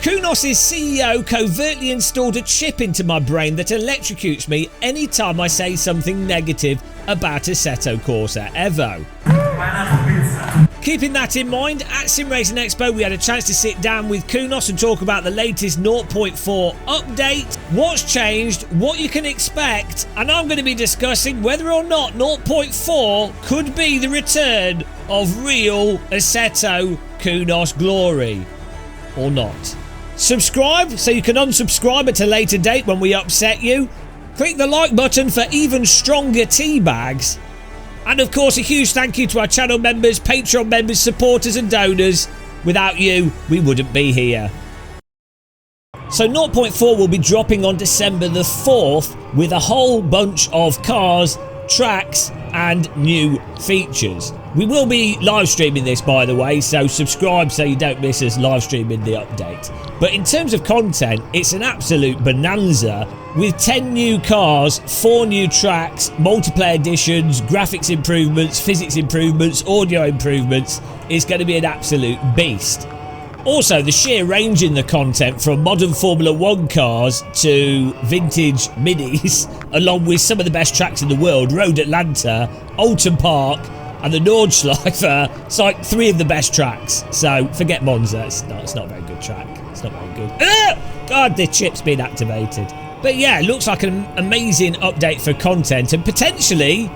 Kunos' CEO covertly installed a chip into my brain that electrocutes me anytime I say something negative about Assetto Corsa Evo. Keeping that in mind, at Sim Racing Expo we had a chance to sit down with Kunos and talk about the latest 0.4 update, what's changed, what you can expect, and I'm going to be discussing whether or not 0.4 could be the return of real Assetto Kunos glory, or not. Subscribe so you can unsubscribe at a later date when we upset you. Click the like button for even stronger tea bags. And of course, a huge thank you to our channel members, Patreon members, supporters and donors. Without you, we wouldn't be here. So 0.4 will be dropping on December the 4th with a whole bunch of cars, tracks and new features. We will be live streaming this, by the way, so subscribe so you don't miss us live streaming the update. But in terms of content, it's an absolute bonanza with 10 new cars, 4 new tracks, multiplayer additions, graphics improvements, physics improvements, audio improvements. It's going to be an absolute beast. Also, the sheer range in the content from modern Formula 1 cars to vintage minis, along with some of the best tracks in the world, Road Atlanta, Oulton Park and the Nordschleife. It's like 3 of the best tracks. So forget Monza, it's not a very good track. It's not very good. God, the chip's been activated. But yeah, it looks like an amazing update for content and potentially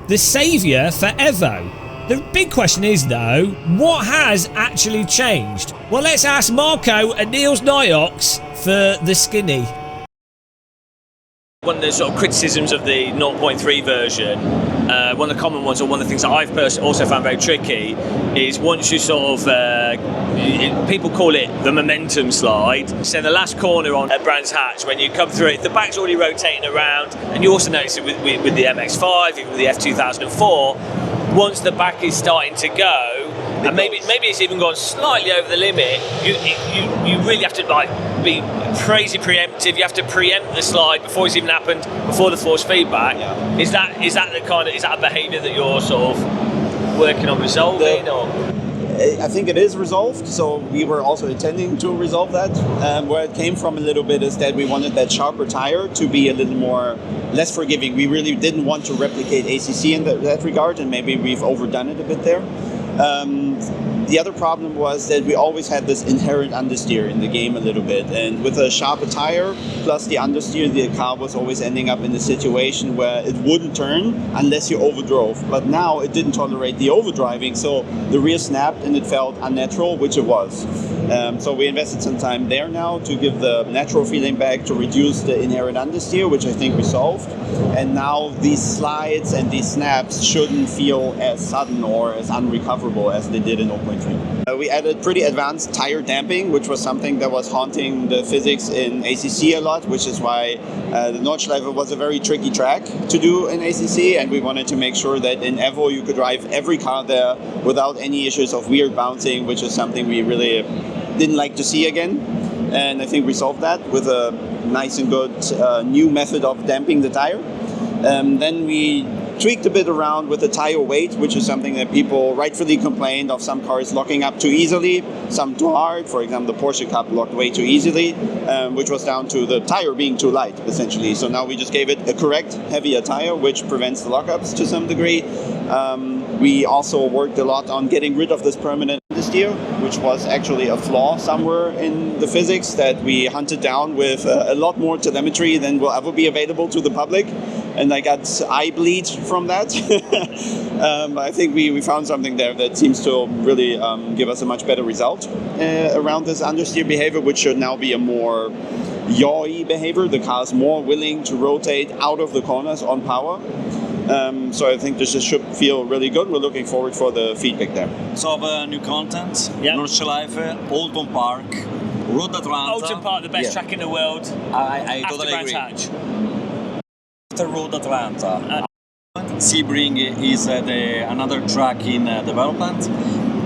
the saviour for Evo. The big question is though, what has actually changed? Well, let's ask Marco and Niels Nyox for the skinny. One of the sort of criticisms of the 0.3 version, one of the common ones, or one of the things that I've personally also found very tricky, is once you sort of, people call it the momentum slide. So the last corner on Brands Hatch, when you come through it, the back's already rotating around, and you also notice it with the MX-5, even with the F2004, once the back is starting to go, and maybe it's even gone slightly over the limit, you really have to like be crazy preemptive. You have to preempt the slide before it's even happened, before the force feedback. Yeah. Is that a behaviour that you're sort of working on resolving, or? I think it is resolved, so we were also intending to resolve that. Where it came from a little bit is that we wanted that sharper tire to be a little more less forgiving. We really didn't want to replicate ACC in that regard, and maybe we've overdone it a bit there. The other problem was that we always had this inherent understeer in the game a little bit, and with a sharper tire plus the understeer, the car was always ending up in a situation where it wouldn't turn unless you overdrove. But now it didn't tolerate the overdriving, so the rear snapped and it felt unnatural, which it was. So we invested some time there now to give the natural feeling back, to reduce the inherent understeer, which I think we solved. And now these slides and these snaps shouldn't feel as sudden or as unrecoverable as they did in 0.3. We added pretty advanced tire damping, which was something that was haunting the physics in ACC a lot, which is why the Nordschleife was a very tricky track to do in ACC, and we wanted to make sure that in Evo you could drive every car there without any issues of weird bouncing, which is something we really didn't like to see again. And I think we solved that with a nice and good new method of damping the tire. Then we tweaked a bit around with the tire weight, which is something that people rightfully complained of some cars locking up too easily, some too hard. For example, the Porsche Cup locked way too easily, which was down to the tire being too light, essentially. So now we just gave it a correct, heavier tire, which prevents the lockups to some degree. We also worked a lot on getting rid of this permanent understeer, which was actually a flaw somewhere in the physics that we hunted down with a lot more telemetry than will ever be available to the public. And I got eye bleed from that. I think we found something there that seems to really give us a much better result around this understeer behavior, which should now be a more yaw-y behavior. The car is more willing to rotate out of the corners on power. So I think this should feel really good. We're looking forward for the feedback there. So new content, yep. Nordschleife, Oulton Park, Road Atlanta. Oulton Park, the best track in the world. I totally agree. Hatch. After Road Atlanta, Sebring is another track in development,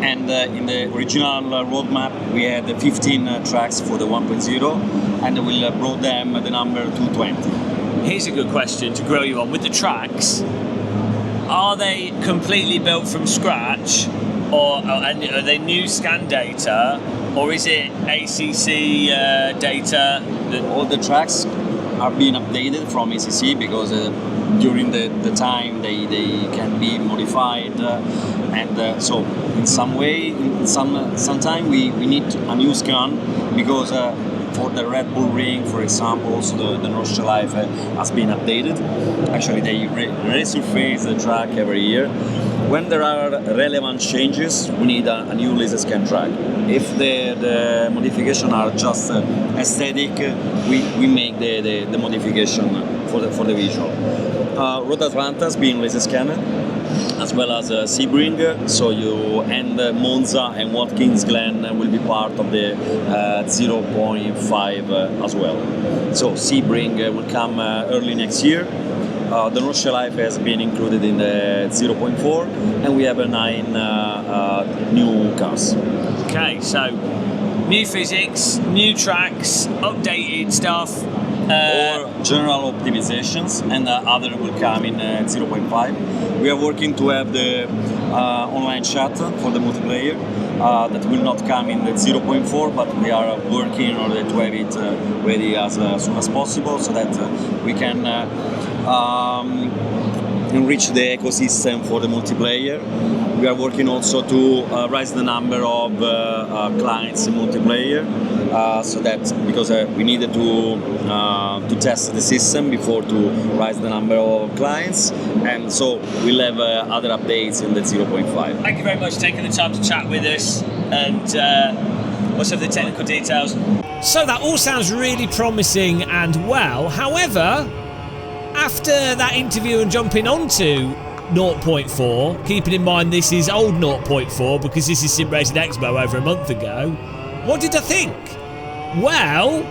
and in the original roadmap we had 15 tracks for the 1.0, and we'll brought them the number 220. Here's a good question to grow you on. With the tracks, are they completely built from scratch, or are they new scan data, or is it ACC data? All the tracks are being updated from ACC because during the time they can be modified, and so in some way, sometime we need a new scan because for the Red Bull Ring, for example, so the North Life has been updated. Actually, they resurface the track every year. When there are relevant changes, we need a new laser scan track. If the modifications are just aesthetic, we make the modification for the visual. Road Atlanta is being laser scanned, as well as Sebring. So and Monza and Watkins Glen will be part of the 0.5 as well. So Sebring will come early next year. The North Life has been included in the 0.4, and we have 9 new cars. Okay, so new physics, new tracks, updated stuff. Or general optimizations, and other will come in 0.5. We are working to have the online chat for the multiplayer that will not come in the 0.4, but we are working in order to have it ready as soon as possible, so that we can enrich the ecosystem for the multiplayer. We are working also to raise the number of clients in multiplayer, so that because we needed to test the system before to raise the number of clients, and so we'll have other updates in the 0.5. Thank you very much for taking the time to chat with us and what's of the technical details. So that all sounds really promising and well. However, after that interview and jumping onto 0.4, keeping in mind this is old 0.4 because this is Sim Racing Expo over a month ago, what did I think? Well,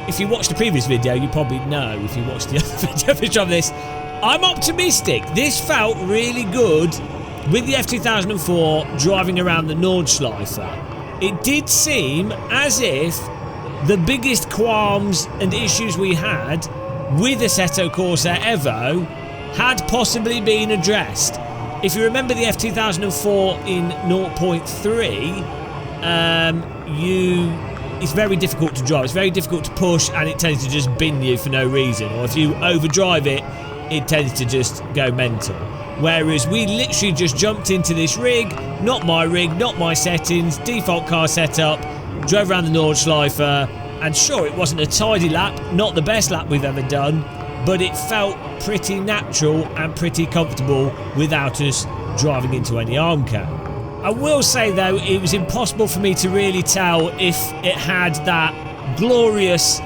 if you watched the previous video, you probably know. If you watched the other video of this, I'm optimistic. This felt really good with the F2004 driving around the Nordschleife. It did seem as if the biggest qualms and issues we had with Assetto Corsa Evo had possibly been addressed. If you remember the F2004 in 0.3, it's very difficult to drive, it's very difficult to push, and it tends to just bin you for no reason, or if you overdrive it, it tends to just go mental. Whereas we literally just jumped into this rig, not my settings, default car setup, drove around the Nordschleife, and sure, it wasn't a tidy lap, not the best lap we've ever done, but it felt pretty natural and pretty comfortable without us driving into any arm cam. I will say though, it was impossible for me to really tell if it had that glorious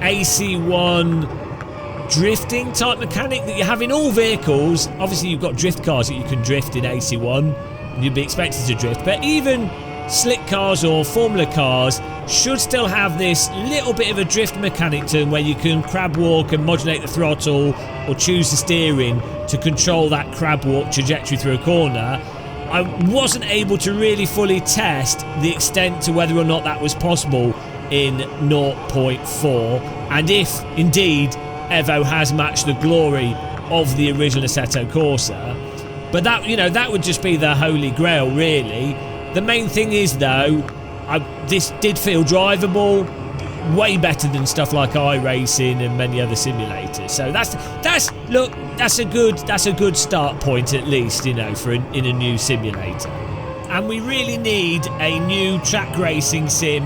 AC1 drifting type mechanic that you have in all vehicles. Obviously you've got drift cars that you can drift in AC1, and you'd be expected to drift, but even slick cars or Formula cars should still have this little bit of a drift mechanic to them where you can crab walk and modulate the throttle or choose the steering to control that crab walk trajectory through a corner. I wasn't able to really fully test the extent to whether or not that was possible in 0.4, and if indeed Evo has matched the glory of the original Assetto Corsa. But that, you know, that would just be the holy grail really. The main thing is though, this did feel drivable, way better than stuff like iRacing and many other simulators. So that's a good start point at least, you know, for in a new simulator. And we really need a new track racing sim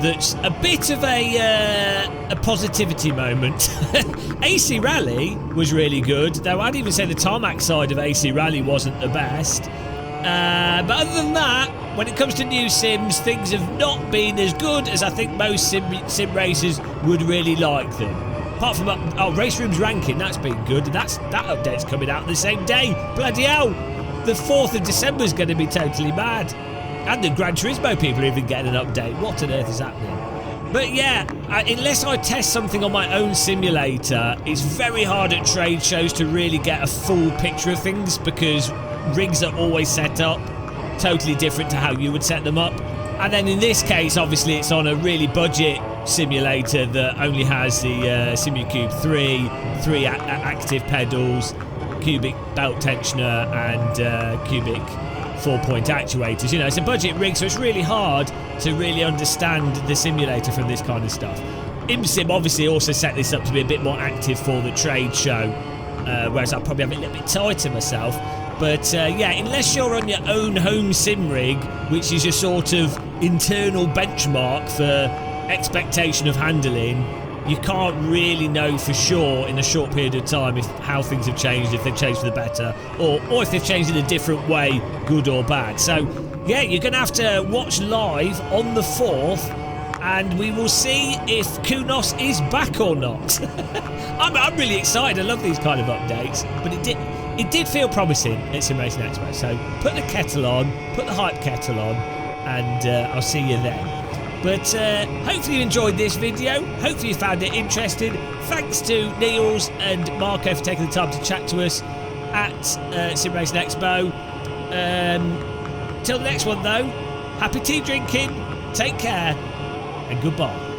that's a bit of a positivity moment. AC Rally was really good, though I'd even say the tarmac side of AC Rally wasn't the best. But other than that, when it comes to new sims, things have not been as good as I think most sim racers would really like them. Apart from Race Room's ranking, that's been good. That update's coming out the same day. Bloody hell! The 4th of December is going to be totally mad. And the Gran Turismo people are even getting an update. What on earth is happening? But yeah, unless I test something on my own simulator, it's very hard at trade shows to really get a full picture of things because rigs are always set up totally different to how you would set them up. And then in this case, obviously, it's on a really budget simulator that only has the SimuCube 3 active pedals, cubic belt tensioner, and cubic 4-point actuators. You know, it's a budget rig, so it's really hard to really understand the simulator from this kind of stuff. ImSim obviously also set this up to be a bit more active for the trade show, whereas I'll probably have it a little bit tighter myself. But yeah, unless you're on your own home sim rig, which is your sort of internal benchmark for expectation of handling, you can't really know for sure in a short period of time how things have changed, if they've changed for the better, or if they've changed in a different way, good or bad. So yeah, you're going to have to watch live on the 4th, and we will see if Kunos is back or not. I'm really excited. I love these kind of updates, but it did feel promising at Sim Racing Expo. So put the kettle on, put the hype kettle on, and I'll see you then. But hopefully you enjoyed this video. Hopefully you found it interesting. Thanks to Niels and Marco for taking the time to chat to us at Sim Racing Expo. Till the next one though, happy tea drinking, take care, and goodbye.